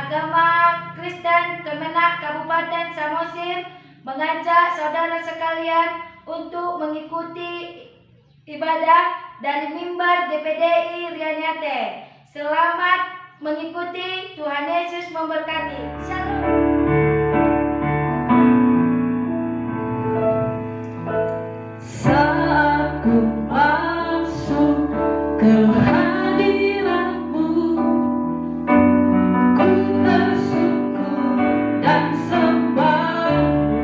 Agama Kristen Kemenak Kabupaten Samosir mengajak saudara sekalian untuk mengikuti ibadah dari mimbar GPDI Rianiate. Selamat mengikuti, Tuhan Yesus memberkati. Shalom. Saat ku masuk ke hadirat-Mu, ku bersyukur dan sembah-Mu.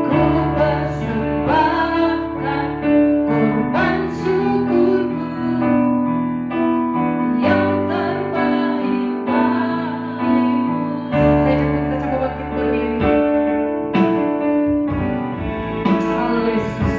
Ku persembahkan korban syukurku yang terbaik bagimu. Kita coba bangkit berdiri. Halo Yesus.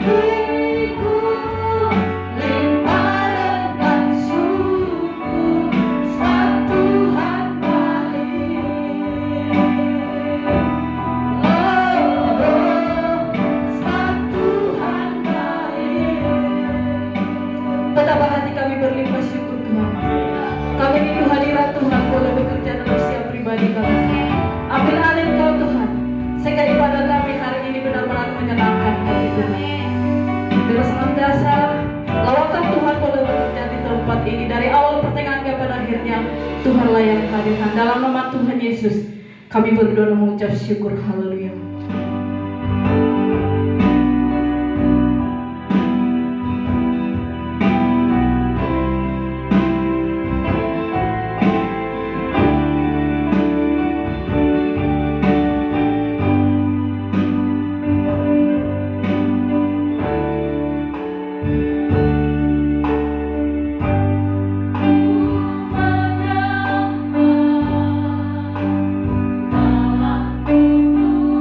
hatiku limpah dengan syukur, sebab Tuhan baik. Sebab Tuhan baik. Betapa hati kami berlimpah syukur Tuhan. Kami rindu hadirat Tuhan boleh bekerja dalam setiap pribadi kami. Ambil alih Kau Tuhan, sehingga ibadah kami hari ini benar-benar menyenangkan hati Tuhan. Biar senantiasa lawatan Tuhan boleh bekerja di tempat ini dari awal pertengahan sampai pada akhirnya. Tuhanlah yang hadirkan. Dalam nama Tuhan Yesus kami berdoa dan mengucap syukur. Haleluya. Dalam tubuh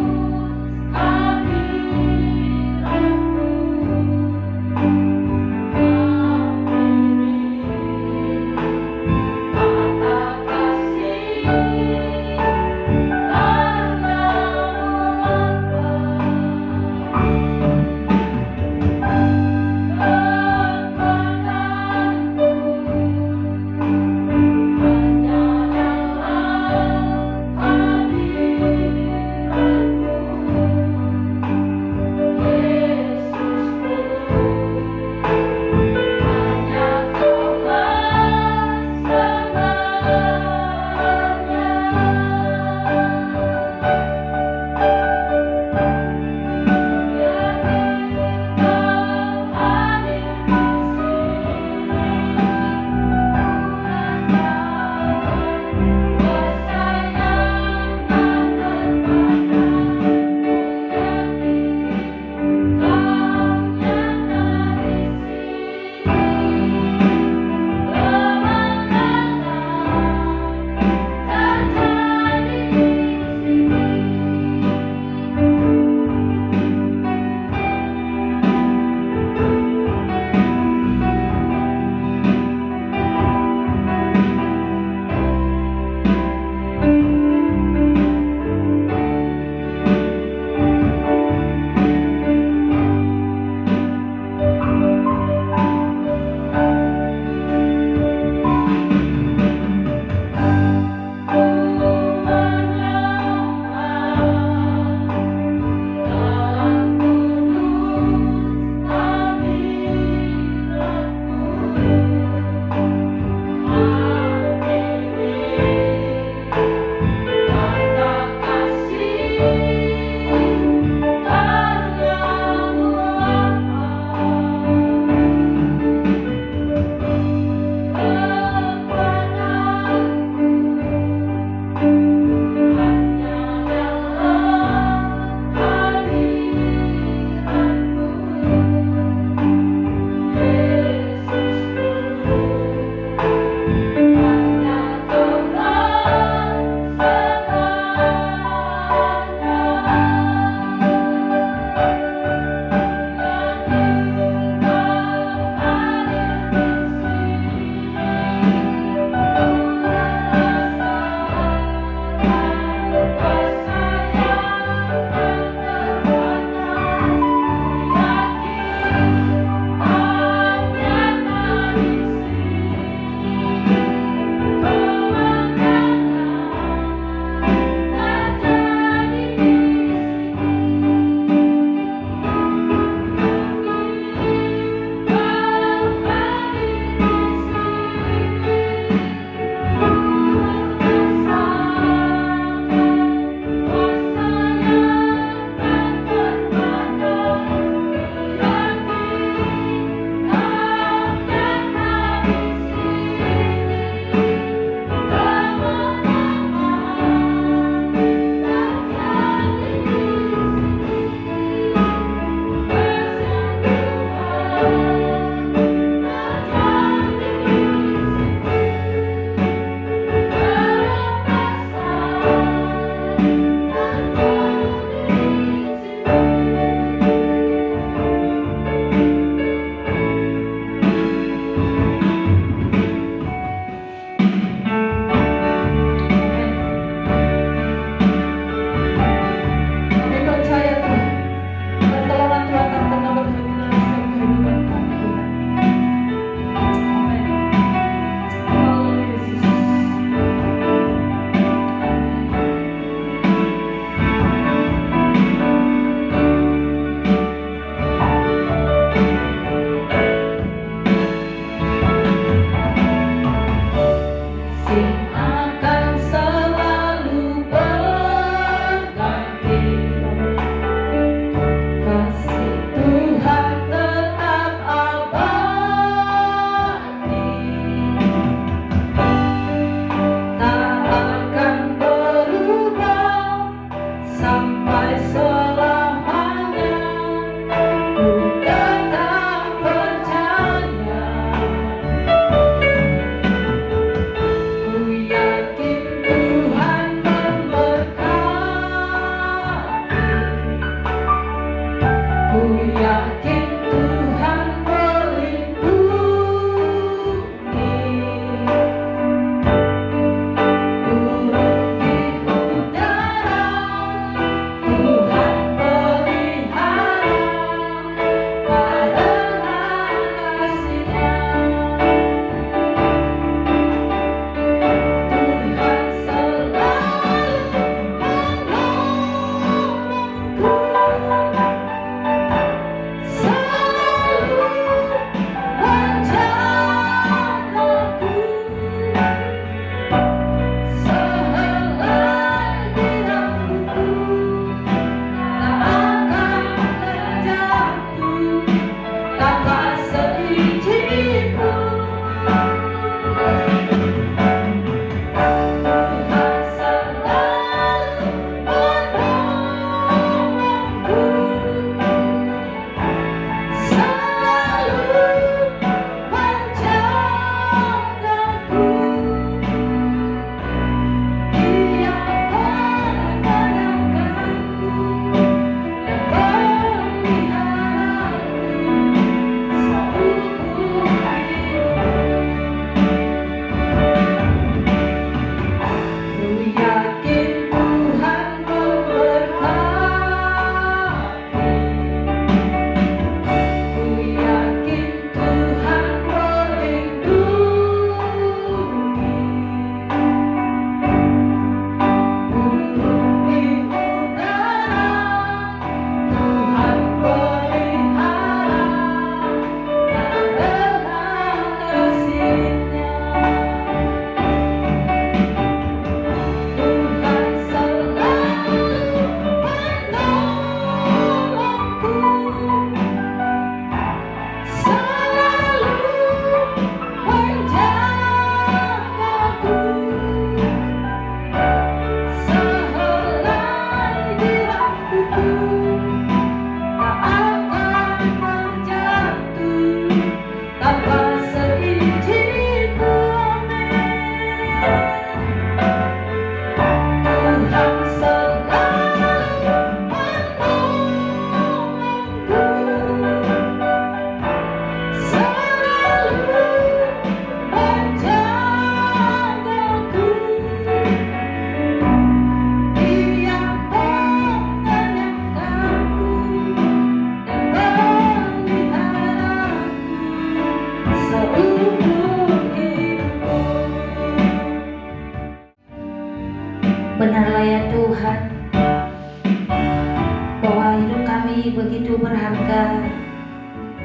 berharga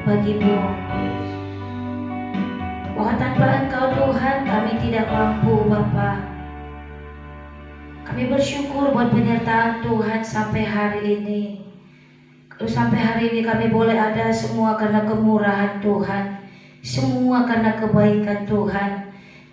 bagimu. Bahwa tanpa Engkau Tuhan kami tidak mampu Bapa. Kami bersyukur buat penyertaan Tuhan sampai hari ini. Kalau sampai hari ini kami boleh ada semua karena kemurahan Tuhan, semua karena kebaikan Tuhan.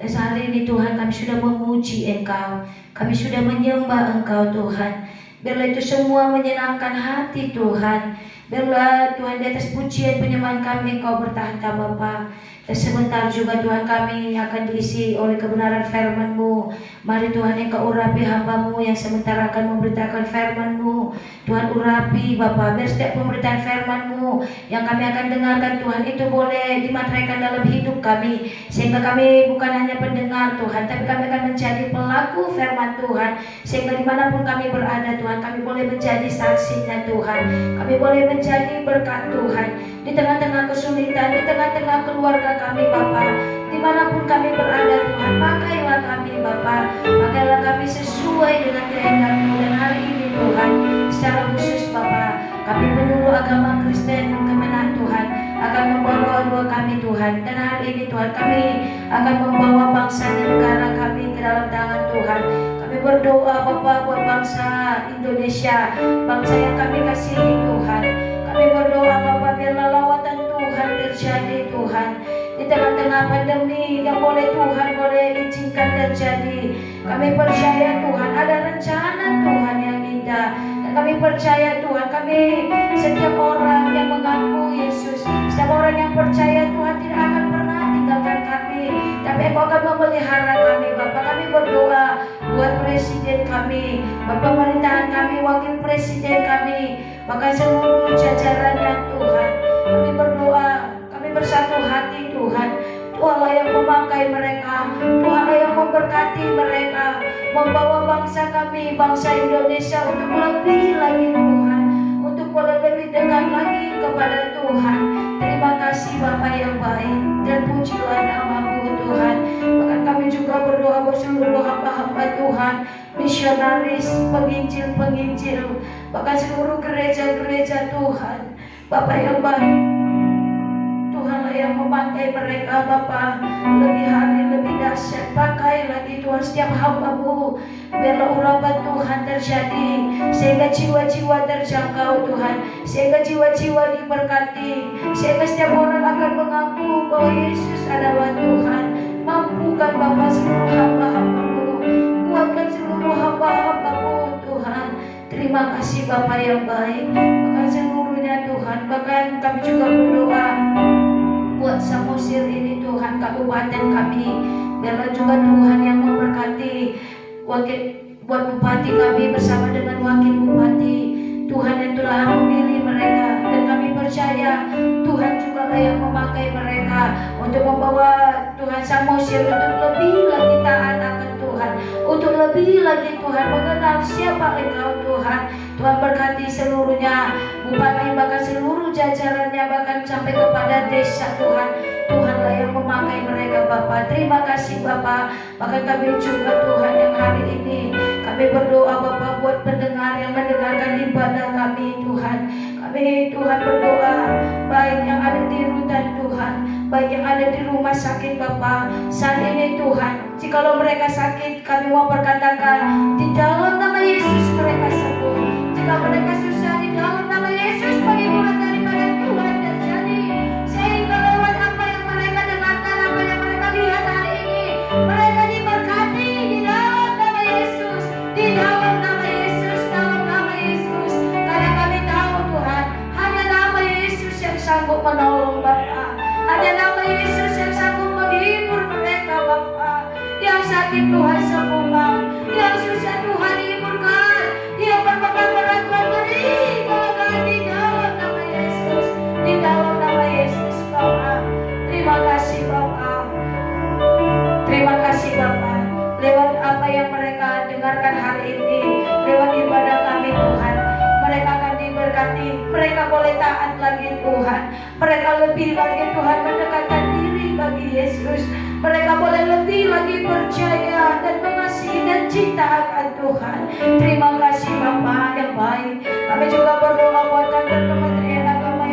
Dan hari ini Tuhan kami sudah memuji Engkau, kami sudah menyembah Engkau Tuhan. Biarlah itu semua menyenangkan hati Tuhan. Biarlah Tuhan di atas pujian penyembahan kami Engkau bertahta Bapa. Dan sebentar juga Tuhan kami akan diisi oleh kebenaran firman-Mu. Mari Tuhan Engkau urapi hamba-Mu yang sebentar akan memberitakan firman-Mu. Tuhan urapi Bapa, biar setiap pemberitaan firman-Mu yang kami akan dengarkan Tuhan itu boleh dimateraikan dalam hidup kami. Sehingga kami bukan hanya pendengar Tuhan, tapi kami akan menjadi pelaku firman Tuhan. Sehingga dimanapun kami berada Tuhan, kami boleh menjadi saksinya Tuhan. Kami boleh menjadi berkat Tuhan. Di tengah-tengah kesulitan, di tengah-tengah keluarga kami Bapa, dimanapun kami berada Tuhan, pakailah kami Bapa, pakailah kami sesuai dengan kehendak-Mu. Dan hari ini Tuhan, secara khusus Bapa, kami penyuluh agama Kristen Kemenak Tuhan akan membawa doa kami Tuhan. Dan hari ini Tuhan kami akan membawa bangsa dan negara kami ke dalam tangan Tuhan. Kami berdoa Bapa buat bangsa Indonesia, bangsa yang kami kasihi Tuhan. Kami berdoa Bapa biarlah lawatan Tuhan terjadi Tuhan. Di tengah-tengah pandemi yang boleh Tuhan boleh izinkan terjadi, kami percaya Tuhan ada rencana Tuhan yang indah. Dan kami percaya Tuhan, kami setiap orang yang mengaku Yesus, setiap orang yang percaya Tuhan tidak akan pernah tinggalkan kami, tapi Engkau akan memelihara kami Bapa. Kami berdoa buat presiden kami, buat pemerintahan kami, wakil presiden kami, bahkan seluruh jajarannya Tuhan. Kami berdoa, kami bersatu hati Tuhan. Tuhanlah yang memakai mereka, Tuhanlah yang memberkati mereka, membawa bangsa kami, bangsa Indonesia untuk lebih lagi Tuhan, untuk boleh lebih dekat lagi kepada Tuhan. Terima kasih Bapa yang baik, dan pujilah nama-Mu Tuhan. Bahkan kami juga berdoa buat seluruh hamba-hamba Tuhan, misionaris, penginjil-penginjil, bahkan seluruh gereja-gereja Tuhan. Bapa yang baik, Tuhanlah yang memakai mereka Bapa, lebih hari lebih dahsyat. Pakai lagi Tuhan setiap hamba-Mu, biarlah urapan Tuhan terjadi, sehingga jiwa-jiwa terjangkau Tuhan, sehingga jiwa-jiwa diberkati, sehingga setiap orang akan mengaku bahwa Yesus adalah Tuhan. Mampukan Bapa seluruh hamba-hamba-Mu, kuatkan seluruh hamba-hamba-Mu Tuhan. Terima kasih Bapa yang baik, bahkan seluruhnya Tuhan. Bahkan kami juga berdoa buat Samosir ini Tuhan, kabupaten kami, biarlah juga Tuhan yang memberkati wakil buat bupati kami bersama dengan wakil bupati. Tuhan yang telah memilih mereka, dan kami percaya Tuhan juga yang memakai mereka untuk membawa Tuhan Samosir untuk lebih lagi taat akan Tuhan, untuk lebih lagi Tuhan mengenal siapa Engkau Tuhan. Tuhan berkati seluruhnya, bupati bahkan seluruh jajarannya, bahkan sampai kepada desa Tuhan. Tuhanlah yang memakai mereka Bapa. Terima kasih Bapa. Bahkan kami juga Tuhan yang hari ini kami berdoa Bapa buat pendengar yang mendengarkan ibadah kami Tuhan. Kami Tuhan berdoa baik yang ada di rutan Tuhan, baik yang ada di rumah sakit Bapa. Saat ini Tuhan, jikalau mereka sakit, kami mau berkatakan di dalam nama Yesus mereka sembuh. Jika mereka susah, di dalam nama Yesus penghiburan daripada Tuhan terjadi, sehingga lewat apa yang mereka dengarkan, apa yang mereka lihat hari ini, mereka diberkati di dalam nama Yesus, di dalam nama Yesus, dalam nama Yesus. Karena kami tahu Tuhan, hanya nama Yesus yang sanggup menolong Bapa, hanya nama Yesus yang sanggup menghibur mereka Bapa. Yang sakit Tuhan sembuhkan, yang susah Tuhan hiburkan, yang berbeban berat Tuhan beri kelegaan di dalam nama Yesus, di dalam nama Yesus Bapa. Terima kasih Bapa, terima kasih Bapa. Lewat apa yang mereka dengarkan hari ini, lewat ibadah kami Tuhan, mereka akan diberkati, mereka boleh taat lagi Tuhan, mereka lebih lagi Tuhan mendekatkan diri bagi Yesus, mereka boleh lebih lagi percaya dan mengasihi dan cinta akan Tuhan. Terima kasih Bapa yang baik. Kami juga berdoa buat kantor Kementerian Agama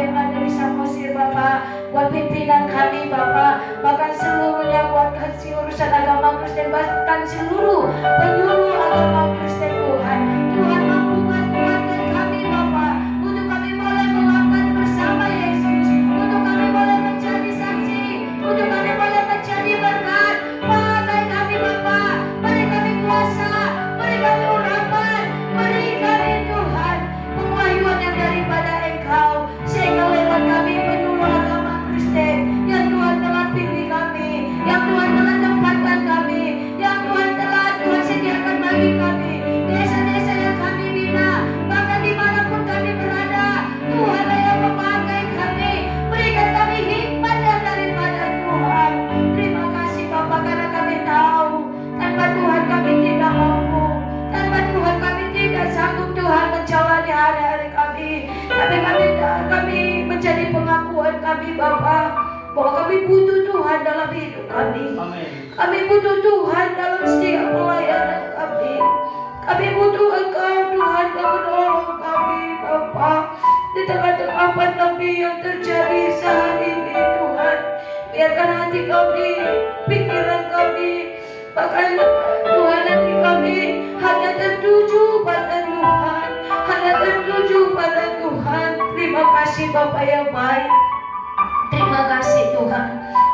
pimpinan kami Bapak, bahkan seluruhnya kuatkan si urusan agama Kristen, bahkan seluruh penyuluh agama Kristen Tuhan. Tuhan mampukan kuatkan kami Bapak, untuk kami boleh melangkah bersama Yesus, untuk kami boleh menjadi saksi, untuk kami boleh menjadi berkat. Pakai kami Bapak, beri kami kuasa, beri kami urapan, beri kami Tuhan pengahyuan yang daripada Engkau, sehingga lewat kami penyuluh agama Kristen yang Tuhan telah pilih kami, yang Tuhan telah tempatkan kami, yang Tuhan sediakan bagi kami, desa-desa yang kami bina, bahkan dimanapun kami berada, Tuhanlah yang memakai kami, berikan kami hikmat yang daripada Tuhan. Terima kasih Bapak, karena kami tahu tanpa Tuhan kami tidak mampu, tanpa Tuhan kami tidak sanggup Tuhan menjalani hari-hari kami. Tapi kami menjadi pengakuan kami Bapak, bahwa kami butuh Tuhan dalam hidup kami. Amin. Kami butuh Tuhan dalam setiap pelayanan kami. Kami butuh Engkau Tuhan yang menolong kami Bapak, di tengah-tengah pandemi yang terjadi saat ini Tuhan. Biarkan hati kami, pikiran kami, bahkan Tuhan hati kami hanya tertuju pada Tuhan, hanya tertuju pada Tuhan. Terima kasih Bapak yang baik. Terima kasih Tuhan.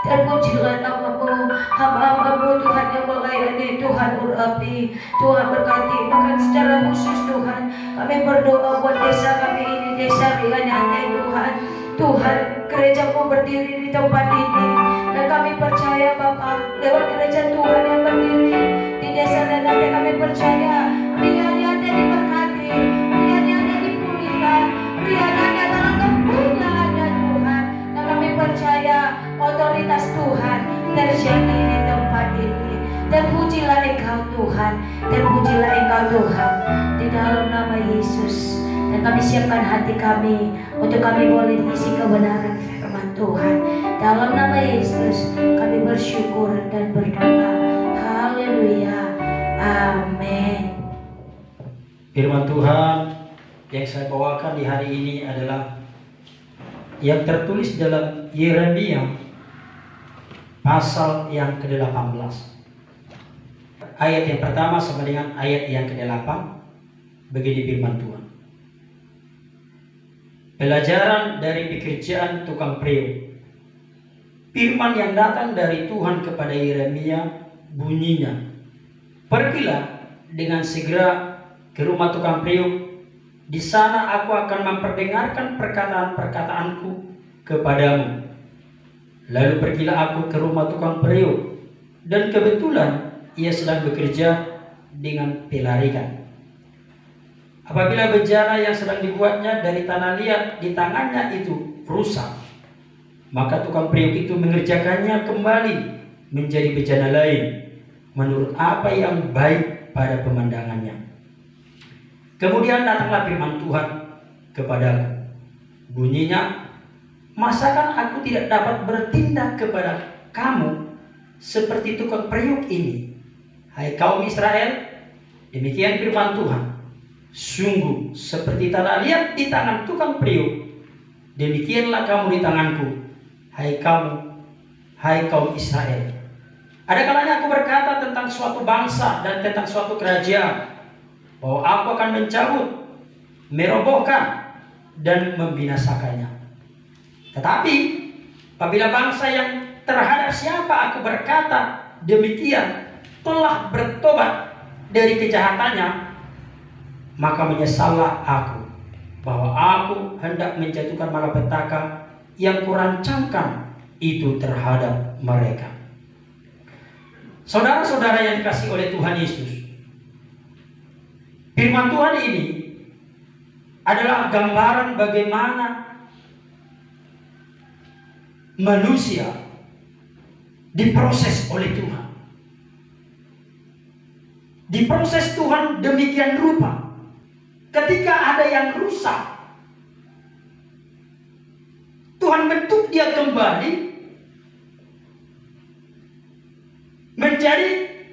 Terpujilah nama-Mu, hamba-hamba-Mu Tuhan yang melayani. Tuhan urapi, Tuhan berkati, bahkan secara khusus Tuhan kami berdoa buat desa kami ini, desa Rianyate Tuhan. Tuhan, gereja-Mu berdiri di tempat ini, dan kami percaya Bapak, lewat gereja Tuhan yang berdiri di desa Rianyate, kami percaya Rianyate diberkati, Rianyate dipulihkan, Rianyate dalam kepunyaannya Tuhan. Dan kami percaya otoritas Tuhan terjadi di tempat ini. Terpujilah Engkau Tuhan, terpujilah Engkau Tuhan, di dalam nama Yesus. Dan kami siapkan hati kami untuk kami boleh diisi kebenaran firman Tuhan. Dalam nama Yesus kami bersyukur dan berdoa. Haleluya. Amin. Firman Tuhan yang saya bawakan di hari ini adalah yang tertulis dalam Yeremia pasal yang ke-18. Ayat yang pertama sama dengan ayat yang ke-8. Begini firman Tuhan. Pelajaran dari pekerjaan tukang priuk. Firman yang datang dari Tuhan kepada Yeremia bunyinya, pergilah dengan segera ke rumah tukang priuk. Di sana aku akan memperdengarkan perkataan-perkataanku kepadamu. Lalu pergilah aku ke rumah tukang priuk, dan kebetulan ia sedang bekerja dengan pelarikan. Apabila bejana yang sedang dibuatnya dari tanah liat di tangannya itu rusak, maka tukang priuk itu mengerjakannya kembali menjadi bejana lain menurut apa yang baik pada pemandangannya. Kemudian datanglah firman Tuhan kepadaku. Bunyinya, masakan aku tidak dapat bertindak kepada kamu seperti tukang priuk ini, hai kaum Israel? Demikian firman Tuhan. Sungguh seperti tanah liat di tangan tukang priuk, demikianlah kamu di tanganku, hai kaum Israel. Ada kalanya aku berkata tentang suatu bangsa dan tentang suatu kerajaan, bahwa aku akan mencabut, merobohkan, dan membinasakannya. Tetapi apabila bangsa yang terhadap siapa aku berkata demikian telah bertobat dari kejahatannya, maka menyesallah aku bahwa aku hendak menjatuhkan malapetaka yang kurancangkan itu terhadap mereka. Saudara-saudara yang dikasihi oleh Tuhan Yesus, firman Tuhan ini adalah gambaran bagaimana manusia diproses oleh Tuhan. Diproses Tuhan demikian rupa. Ketika ada yang rusak, Tuhan bentuk dia kembali menjadi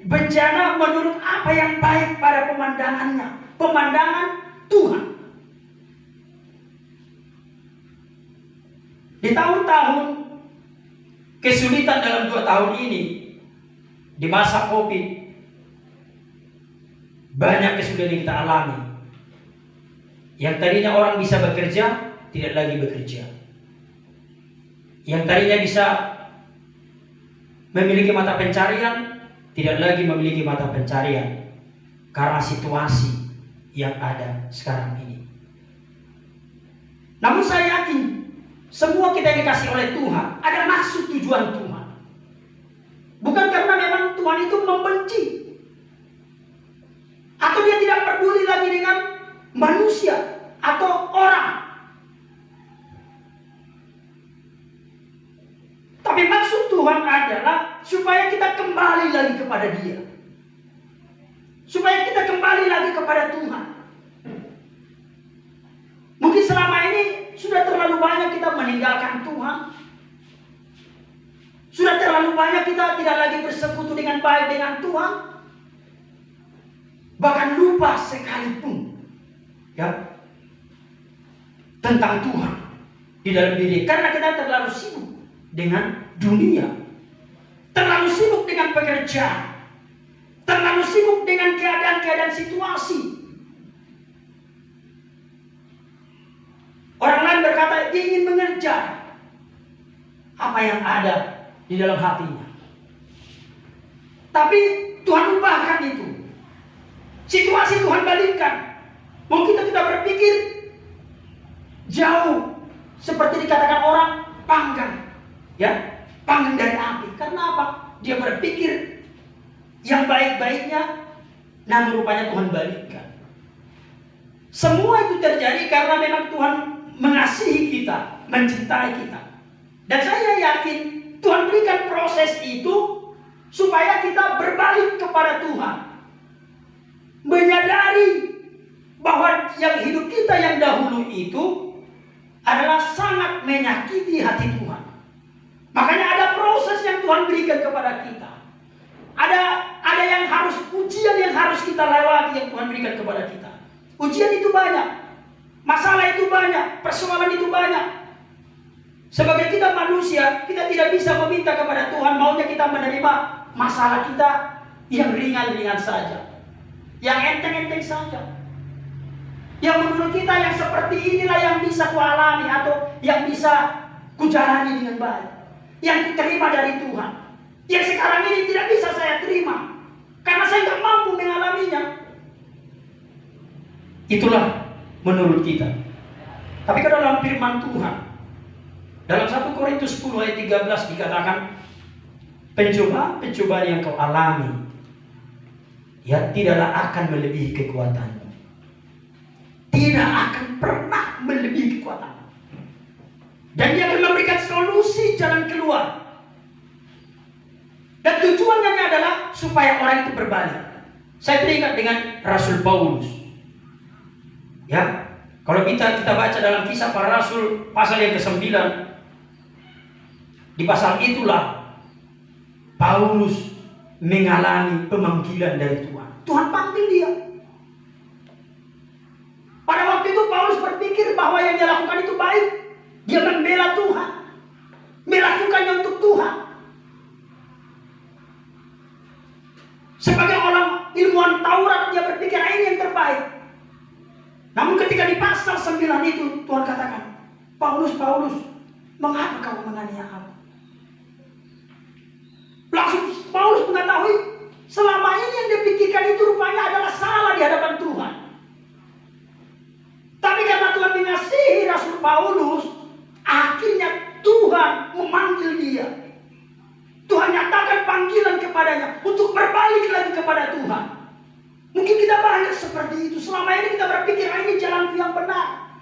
bejana menurut apa yang baik pada pemandangannya, pemandangan Tuhan. Di tahun-tahun kesulitan dalam 2 tahun ini, di masa COVID, banyak kesulitan yang kita alami. Yang tadinya orang bisa bekerja, tidak lagi bekerja. Yang tadinya bisa memiliki mata pencarian, tidak lagi memiliki mata pencarian. Karena situasi yang ada sekarang ini. Namun saya yakin, semua kita yang dikasih oleh Tuhan ada maksud tujuan Tuhan. Bukan karena memang Tuhan itu membenci, atau dia tidak peduli lagi dengan manusia atau orang. Tapi maksud Tuhan adalah supaya kita kembali lagi kepada Dia. Supaya kita kembali lagi kepada Tuhan. Mungkin selama ini sudah terlalu banyak kita meninggalkan Tuhan. Sudah terlalu banyak kita tidak lagi bersekutu dengan baik dengan Tuhan. Bahkan lupa sekalipun ya tentang Tuhan di dalam diri. Karena kita terlalu sibuk dengan dunia. Terlalu sibuk dengan pekerjaan. Terlalu sibuk dengan keadaan-keadaan situasi. Orang lain berkata dia ingin mengejar apa yang ada di dalam hatinya. Tapi Tuhan ubahkan itu. Situasi Tuhan balikkan. Mungkin kita berpikir jauh, seperti dikatakan orang, panggang. Ya, panggang dari api. Karena apa? Dia berpikir yang baik-baiknya, namun rupanya Tuhan balikkan. Semua itu terjadi karena memang Tuhan mengasihi kita, mencintai kita. Dan saya yakin Tuhan berikan proses itu supaya kita berbalik kepada Tuhan. Menyadari bahwa yang hidup kita yang dahulu itu adalah sangat menyakiti hati Tuhan. Makanya ada proses yang Tuhan berikan kepada kita. Ada yang harus, ujian yang harus kita lewati yang Tuhan berikan kepada kita. Ujian itu banyak, masalah itu banyak, persoalan itu banyak. Sebagai kita manusia, kita tidak bisa meminta kepada Tuhan maunya kita menerima masalah kita yang ringan-ringan saja, yang enteng-enteng saja. Yang menurut kita yang seperti inilah yang bisa kualami atau yang bisa kujalani dengan baik, yang diterima dari Tuhan. Yang sekarang ini tidak bisa saya terima karena saya tidak mampu mengalaminya. Itulah menurut kita. Tapi kalau dalam firman Tuhan, dalam 1 Korintus 10 ayat 13 dikatakan, pencobaan yang kau alami ya tidaklah akan melebihi kekuatanmu. Tidak akan pernah melebihi kekuatanmu. Dan dia akan memberikan solusi jalan keluar. Dan tujuannya adalah supaya orang itu berbalik. Saya teringat dengan Rasul Paulus. Ya, kalau kita baca dalam Kisah Para Rasul pasal yang ke-9, di pasal itulah Paulus mengalami pemanggilan dari Tuhan. Tuhan panggil dia. Pada waktu itu Paulus berpikir bahwa yang dia lakukan itu baik. Dia membela Tuhan, melakukannya untuk Tuhan. Sebagai orang ilmuwan Taurat, dia berpikir ini yang terbaik. Namun ketika di pasal 9 itu Tuhan katakan, Paulus, mengapa kau menganiaya aku? Langsung Paulus mengetahui selama ini yang dia pikirkan itu rupanya adalah salah di hadapan Tuhan. Tapi karena Tuhan mengasihi Rasul Paulus, akhirnya Tuhan memanggil dia. Tuhan nyatakan panggilan kepadanya untuk berbalik lagi kepada Tuhan. Mungkin kita banyak seperti itu. Selama ini kita berpikir ini jalan yang benar,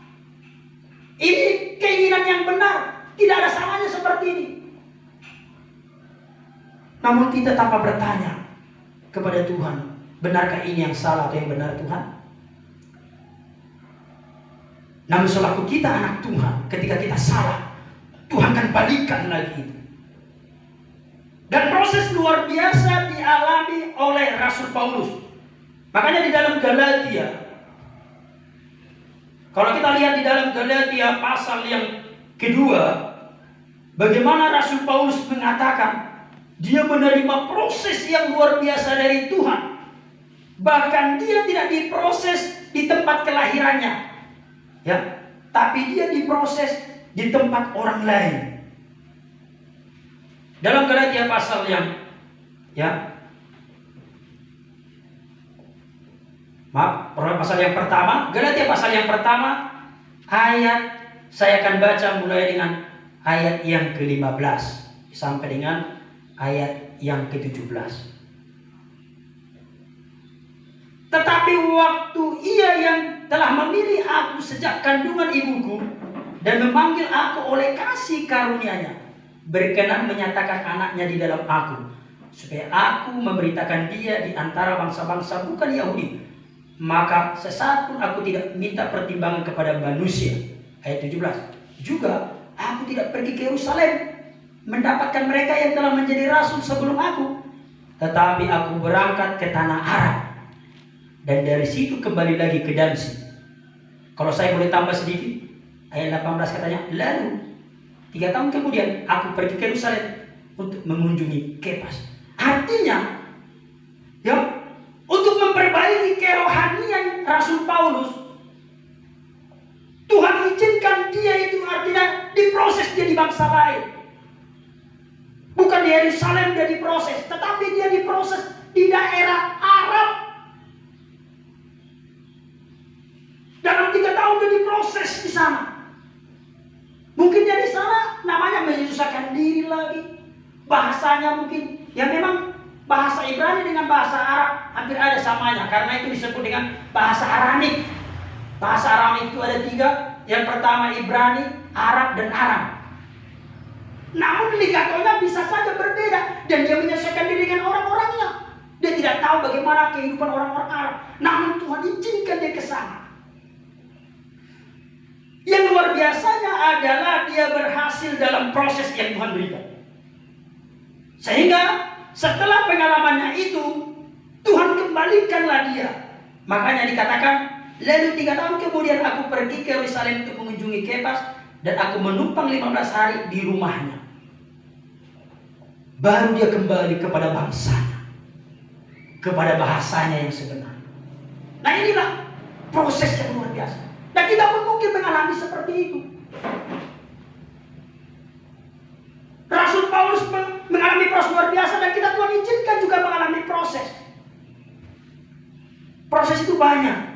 ini keinginan yang benar, tidak ada salahnya seperti ini. Namun kita tanpa bertanya kepada Tuhan, benarkah ini yang salah atau yang benar Tuhan? Namun selaku kita anak Tuhan, ketika kita salah, Tuhan akan balikan lagi itu. Dan proses luar biasa dialami oleh Rasul Paulus. Makanya di dalam Galatia, kalau kita lihat di dalam Galatia pasal yang kedua, bagaimana Rasul Paulus mengatakan dia menerima proses yang luar biasa dari Tuhan. Bahkan dia tidak diproses di tempat kelahirannya, ya, tapi dia diproses di tempat orang lain. Dalam Galatia pasal yang pasal yang pertama, Galatia pasal yang pertama, ayat saya akan baca mulai dengan ayat yang ke-15 sampai dengan ayat yang ke-17. Tetapi waktu Ia yang telah memilih aku sejak kandungan ibuku dan memanggil aku oleh kasih karunia-Nya, berkenan menyatakan anaknya di dalam aku, supaya aku memberitakan dia di antara bangsa-bangsa bukan Yahudi. Maka sesaat pun aku tidak minta pertimbangan kepada manusia. Ayat 17. Juga aku tidak pergi ke Yerusalem mendapatkan mereka yang telah menjadi rasul sebelum aku, tetapi aku berangkat ke tanah Arab, dan dari situ kembali lagi ke Damsyik. Kalau saya boleh tambah sedikit, ayat 18 katanya, lalu 3 tahun kemudian aku pergi ke Yerusalem untuk mengunjungi Kefas. Artinya, ya, untuk memperbaiki kerohanian Rasul Paulus, Tuhan izinkan dia itu artinya diproses dia di bangsa lain. Bukan di Yerusalem dia diproses, tetapi dia diproses di daerah Arab. Dalam 3 tahun dia diproses di sana. Mungkin dia di sana namanya menyusahkan diri lagi. Bahasanya mungkin, ya memang bahasa Ibrani dengan bahasa Arab hampir ada samanya, karena itu disebut dengan bahasa Aranik. Bahasa Aranik itu ada 3. Yang pertama Ibrani, Arab, dan Aram. Namun ligatonya bisa saja berbeda, dan dia menyesuaikan diri dengan orang-orangnya. Dia tidak tahu bagaimana kehidupan orang-orang Arab, namun Tuhan izinkan dia ke sana. Yang luar biasanya adalah dia berhasil dalam proses yang Tuhan berikan. Sehingga setelah pengalamannya itu, Tuhan kembalikanlah dia. Makanya dikatakan, lalu 3 tahun kemudian aku pergi ke Yerusalem untuk mengunjungi Kefas, dan aku menumpang 15 hari di rumahnya. Baru dia kembali kepada bangsanya, kepada bahasanya yang sebenarnya. Nah, inilah proses yang luar biasa. Dan kita pun mungkin mengalami seperti itu. Rasul Paulus mengalami proses luar biasa, dan kita Tuhan izinkan juga mengalami proses. Proses itu banyak.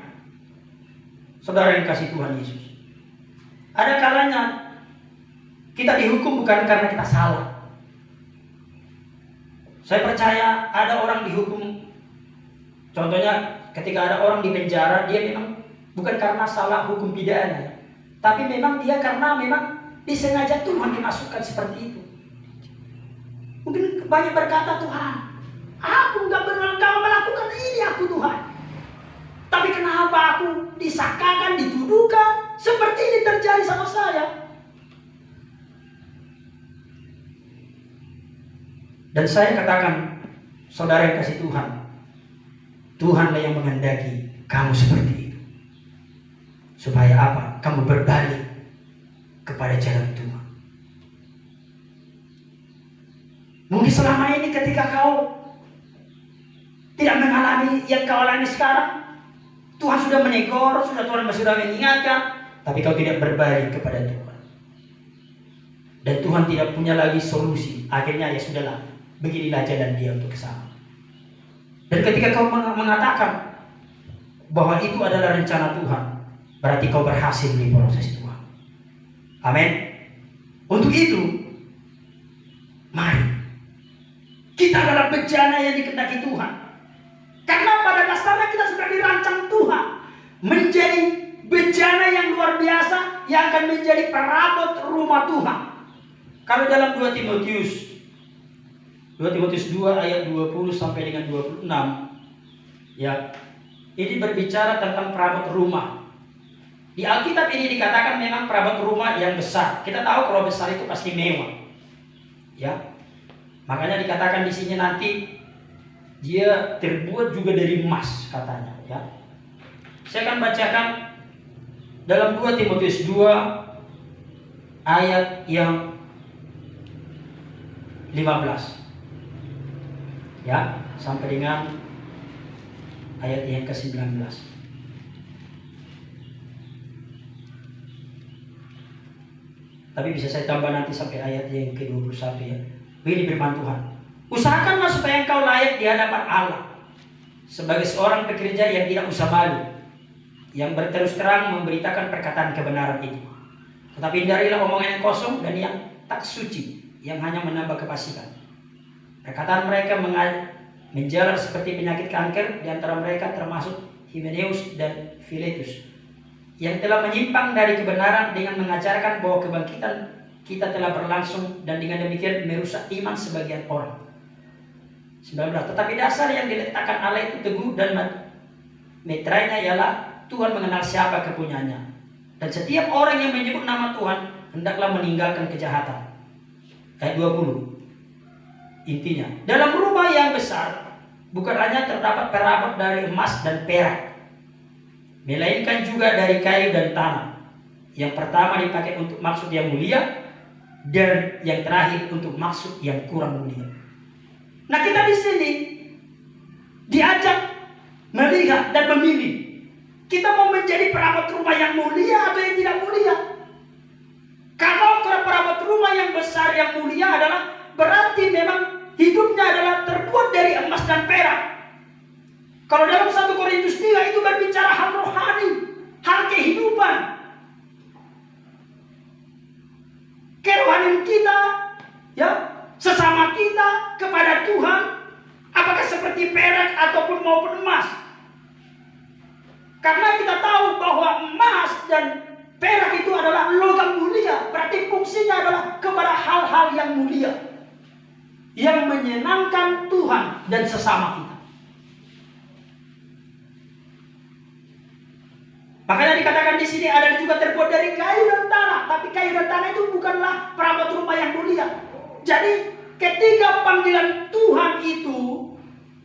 Saudara yang kasih Tuhan Yesus, ada kalanya kita dihukum bukan karena kita salah. Saya percaya ada orang dihukum, contohnya ketika ada orang di penjara, dia memang bukan karena salah hukum pidana, tapi memang dia karena memang disengaja Tuhan dimasukkan seperti itu. Mungkin banyak berkata, Tuhan, aku nggak benar melakukan ini, aku Tuhan. Tapi kenapa aku disangkakan, dituduhkan? Seperti ini terjadi sama saya. Dan saya katakan, saudara yang kasih Tuhan, Tuhanlah yang menghendaki kamu seperti itu. Supaya apa? Kamu berbalik kepada jalan Tuhan. Mungkin selama ini ketika kau tidak mengalami yang kau alami sekarang, Tuhan sudah menegur, Tuhan sudah mengingatkan, tapi kau tidak berbalik kepada Tuhan. Dan Tuhan tidak punya lagi solusi. Akhirnya ya sudahlah, beginilah jalan dia untuk ke sana. Dan ketika kau mengatakan bahwa itu adalah rencana Tuhan, berarti kau berhasil di proses Tuhan. Amin. Untuk itu, mari kita adalah bejana yang dikehendaki Tuhan. Karena pada dasarnya kita sudah dirancang Tuhan menjadi bejana yang luar biasa yang akan menjadi perabot rumah Tuhan. Kalau dalam 2 Timotius 2 ayat 20 sampai dengan 26, ya, ini berbicara tentang perabot rumah. Di Alkitab ini dikatakan memang perabot rumah yang besar. Kita tahu kalau besar itu pasti mewah, ya. Makanya dikatakan di sini nanti dia terbuat juga dari emas katanya, ya. Saya akan bacakan dalam 2 Timotius 2 ayat yang 15. Ya, sampai dengan ayat yang ke-19. Tapi bisa saya tambah nanti sampai ayat yang ke-21 ya. Begini firman Tuhan. Usahakanlah supaya engkau layak di hadapan Allah sebagai seorang pekerja yang tidak usah malu, yang berterus terang memberitakan perkataan kebenaran itu. Tetapi hindarilah omongan yang kosong dan yang tak suci, yang hanya menambah kefasikan. Perkataan mereka menjalar seperti penyakit kanker, di antara mereka termasuk Himeneus dan Filetus, yang telah menyimpang dari kebenaran dengan mengajarkan bahwa kebangkitan kita telah berlangsung, dan dengan demikian merusak iman sebagian orang. 19. Tetapi dasar yang diletakkan Allah itu teguh, dan meterainya ialah Tuhan mengenal siapa kepunyanya, dan setiap orang yang menyebut nama Tuhan hendaklah meninggalkan kejahatan. Ayat 20. Intinya, dalam rumah yang besar bukan hanya terdapat perabot dari emas dan perak, melainkan juga dari kayu dan tanah. Yang pertama dipakai untuk maksud yang mulia, dan yang terakhir untuk maksud yang kurang mulia. Nah, kita di sini diajak melihat dan memilih. Kita mau menjadi perabot rumah yang mulia atau yang tidak mulia. Kalau perabot rumah yang besar yang mulia adalah berarti memang hidupnya adalah terbuat dari emas dan perak. Kalau dalam 1 Korintus 3 itu berbicara hal rohani, hal kehidupan. Kerohanian kita, ya, sesama kita kepada Tuhan, apakah seperti perak ataupun maupun emas. Karena kita tahu bahwa emas dan perak itu adalah logam mulia, berarti fungsinya adalah kepada hal-hal yang mulia, yang menyenangkan Tuhan dan sesama kita. Makanya dikatakan di sini ada juga terbuat dari kayu dan tanah, tapi kayu dan tanah itu bukanlah perabot rumah yang mulia. Jadi ketika panggilan Tuhan itu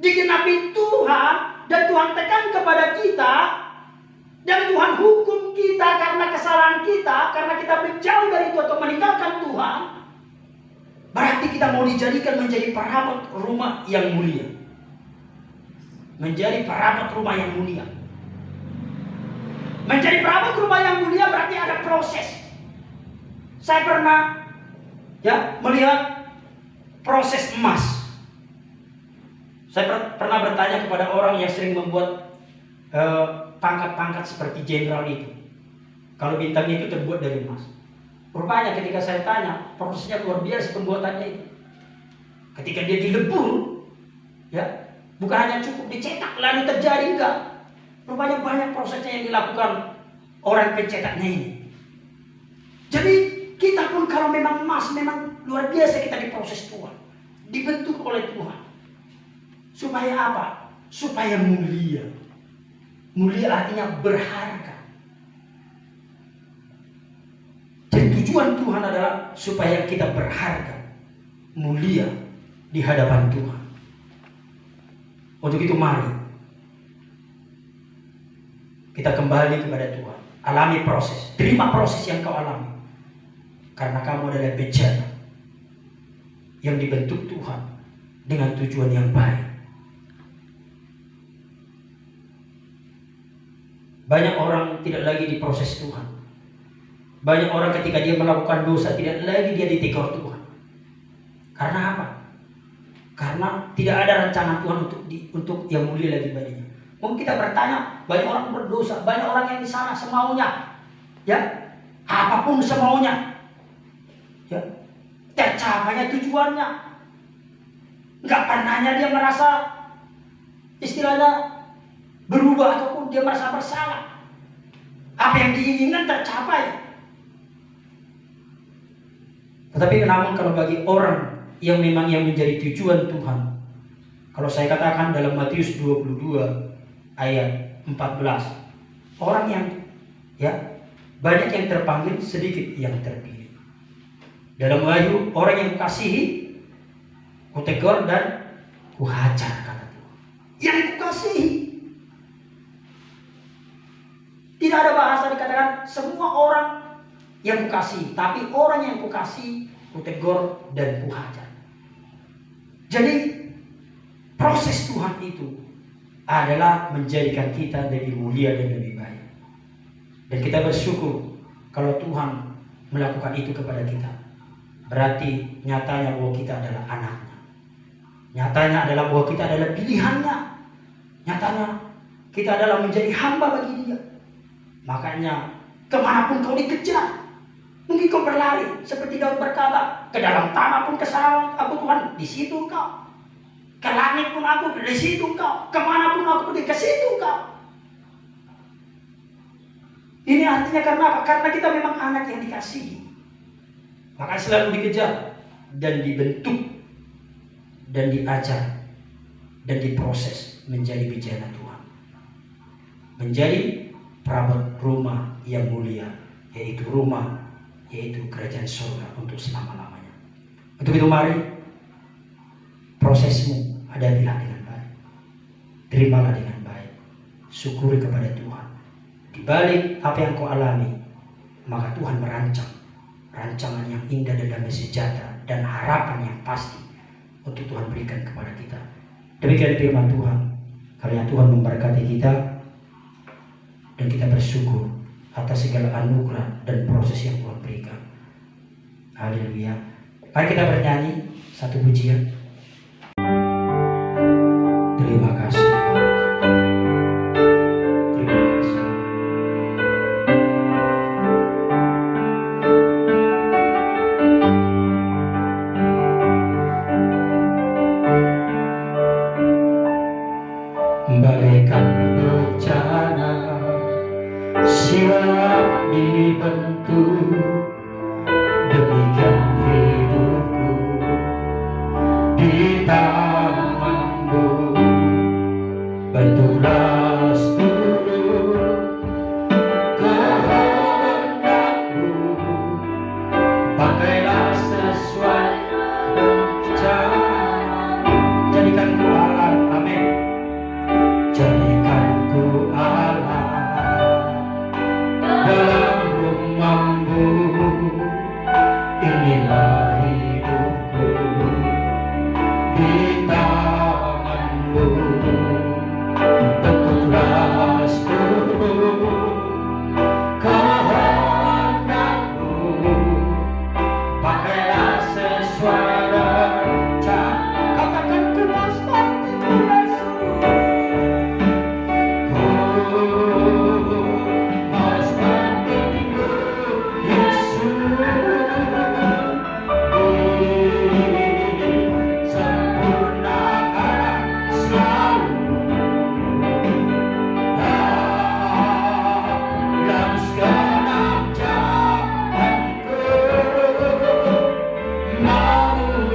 digenapi Tuhan, dan Tuhan tekan kepada kita, dan Tuhan hukum kita karena kesalahan kita, karena kita menjauh dari itu atau meninggalkan Tuhan, berarti kita mau dijadikan menjadi perabot rumah yang mulia. Menjadi perabot rumah yang mulia. Menjadi perabot rumah yang mulia berarti ada proses. Saya pernah melihat proses emas. Saya pernah bertanya kepada orang yang sering membuat pangkat-pangkat seperti jenderal itu. Kalau bintangnya itu terbuat dari emas. Rupanya ketika saya tanya, prosesnya luar biasa pembuatannya itu. Ketika dia dilebur, bukan hanya cukup dicetak lalu terjadi, enggak. Rupanya banyak prosesnya yang dilakukan orang pencetaknya ini. Jadi kita pun kalau memang emas, memang luar biasa kita diproses Tuhan, dibentuk oleh Tuhan. Supaya apa? Supaya mulia. Mulia artinya berharga. Jadi tujuan Tuhan adalah supaya kita berharga, mulia di hadapan Tuhan. Untuk itu mari kita kembali kepada Tuhan. Alami proses. Terima proses yang kau alami. Karena kamu adalah bejana yang dibentuk Tuhan dengan tujuan yang baik. Banyak orang tidak lagi diproses Tuhan. Banyak orang ketika dia melakukan dosa tidak lagi dia ditegur Tuhan. Karena apa? Karena tidak ada rancangan Tuhan untuk yang mulia lagi baginya. Mungkin kita bertanya, banyak orang berdosa, banyak orang yang di sana semaunya, apapun semaunya, tercapainya tujuannya, nggak pernahnya dia merasa istilahnya berubah ataupun dia merasa bersalah. Apa yang diinginkan tercapai. Tetapi namun kalau bagi orang yang memang yang menjadi tujuan Tuhan, kalau saya katakan dalam Matius 22 ayat 14, orang yang banyak yang terpanggil, sedikit yang terpilih. Dalam Wahyu, orang yang kukasihi, kutegur dan kuhajar, kata Tuhan. Yang kukasihi. Tidak ada bahasa dikatakan semua orang yang kukasihi, tapi orang yang kukasihi, kutegur dan kuhajar. Jadi proses Tuhan itu adalah menjadikan kita lebih mulia dan lebih baik. Dan kita bersyukur kalau Tuhan melakukan itu kepada kita. Berarti nyatanya bahwa kita adalah anaknya. Nyatanya adalah bahwa kita adalah pilihannya. Nyatanya kita adalah menjadi hamba bagi Dia. Makanya kemanapun kau dikejar, mungkin kau berlari seperti Daud berkata, ke dalam tanah pun kesal aku Tuhan, di situ Engkau. Ke langit pun aku, di situ Engkau. Kemanapun aku pergi, ke situ Engkau. Ini artinya karena apa? Karena kita memang anak yang dikasihi. Maka selalu dikejar dan dibentuk dan diajar dan diproses menjadi bejana Tuhan. Menjadi perabot rumah yang mulia, yaitu kerajaan surga untuk selama-lamanya. Untuk itu mari prosesmu hadapilah dengan baik. Terimalah dengan baik. Syukuri kepada Tuhan. Di balik apa yang kau alami, maka Tuhan merancang rancangan yang indah dan damai sejahtera dan harapan yang pasti untuk Tuhan berikan kepada kita. Demikian firman Tuhan. Karena Tuhan memberkati kita dan kita bersyukur atas segala anugerah dan proses yang Tuhan berikan. Haleluya. Mari kita bernyanyi satu pujian. Terima kasih. Terima kasih. Bagaikan bencana siap dibentuk, demikian hidupku di tanganmu. Bantulah seluruh kehendakmu, pakailah sesuai rencanamu. Jadikan ku alat, amin. Jadikan ku alat dalam rumahmu. Inilah hidupku di tanganmu. Bentuklah seluruh kehendakmu, pakailah sesuai rencana. Katakan ku pas seperti Yesus. Ku pas seperti Yesus. Disempurnakan selalu dalam segenap jalanku. Mau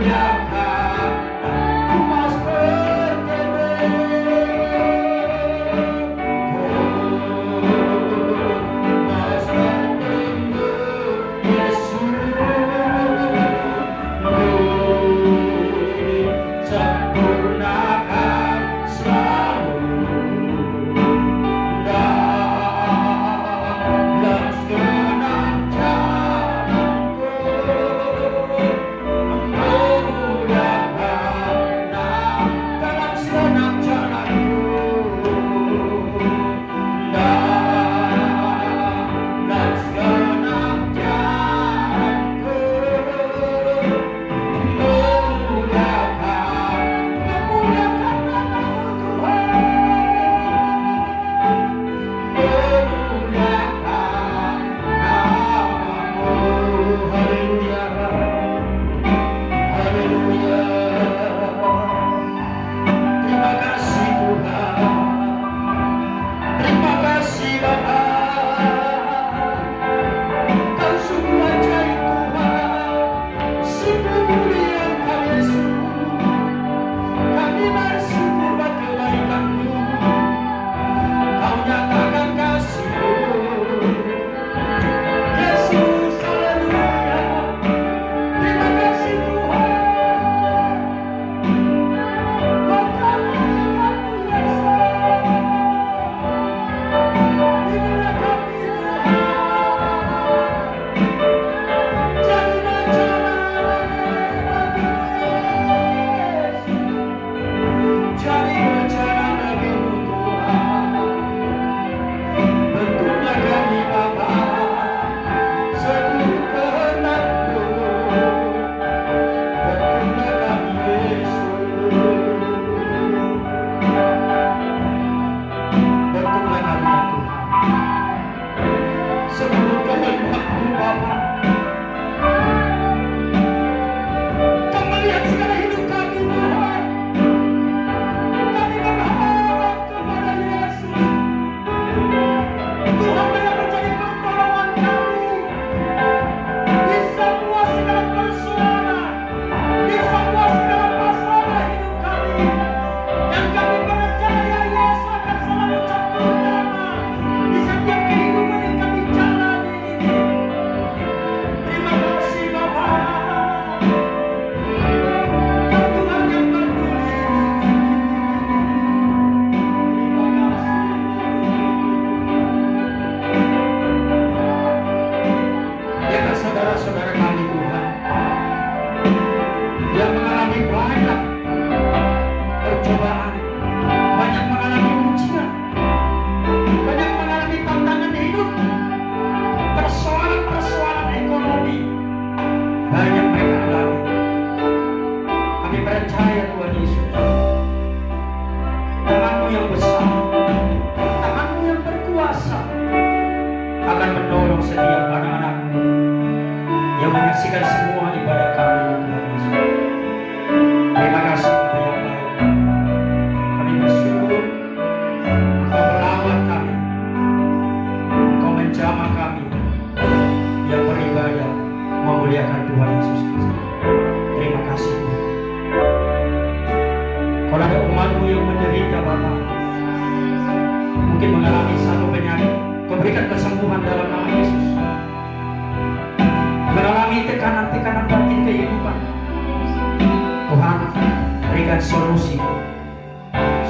memberikan solusi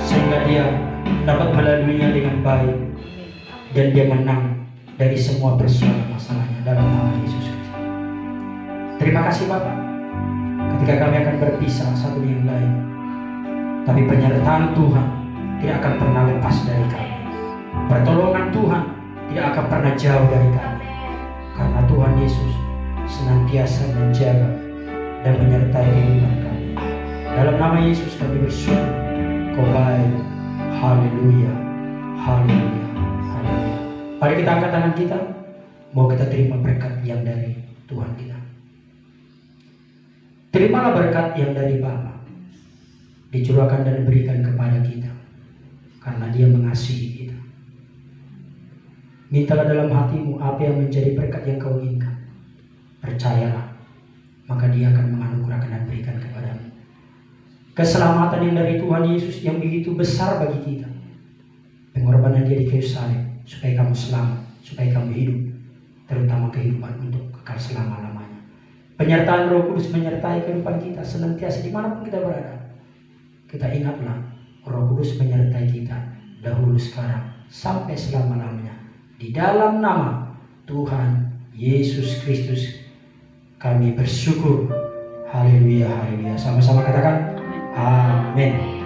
sehingga dia dapat melaluinya dengan baik dan dia menang dari semua persoalan masalahnya dalam nama Yesus Kristus. Terima kasih Bapak. Ketika kami akan berpisah satu dengan lain, tapi penyertaan Tuhan tidak akan pernah lepas dari kami. Pertolongan Tuhan tidak akan pernah jauh dari kami, karena Tuhan Yesus senantiasa menjaga dan menyertai kehidupan kami. Dalam nama Yesus kami bersyukur. Kau baik. Haleluya. Haleluya. Haleluya. Mari kita angkat tangan kita. Mau kita terima berkat yang dari Tuhan kita. Terimalah berkat yang dari Bapa, dicurahkan dan diberikan kepada kita karena Dia mengasihi kita. Mintalah dalam hatimu apa yang menjadi berkat yang kau inginkan. Percayalah, maka Dia akan menganugerahkan dan berikan kepadamu. Keselamatan yang dari Tuhan Yesus yang begitu besar bagi kita. Pengorbanan Dia di kayu salib supaya kamu selamat, supaya kamu hidup, terutama kehidupan untuk kekal selama-lamanya. Penyertaan Roh Kudus menyertai kehidupan kita senantiasa dimanapun kita berada. Kita ingatlah, Roh Kudus menyertai kita dahulu, sekarang, sampai selama-lamanya. Di dalam nama Tuhan Yesus Kristus kami bersyukur. Haleluya, haleluya. Sama-sama katakan amin.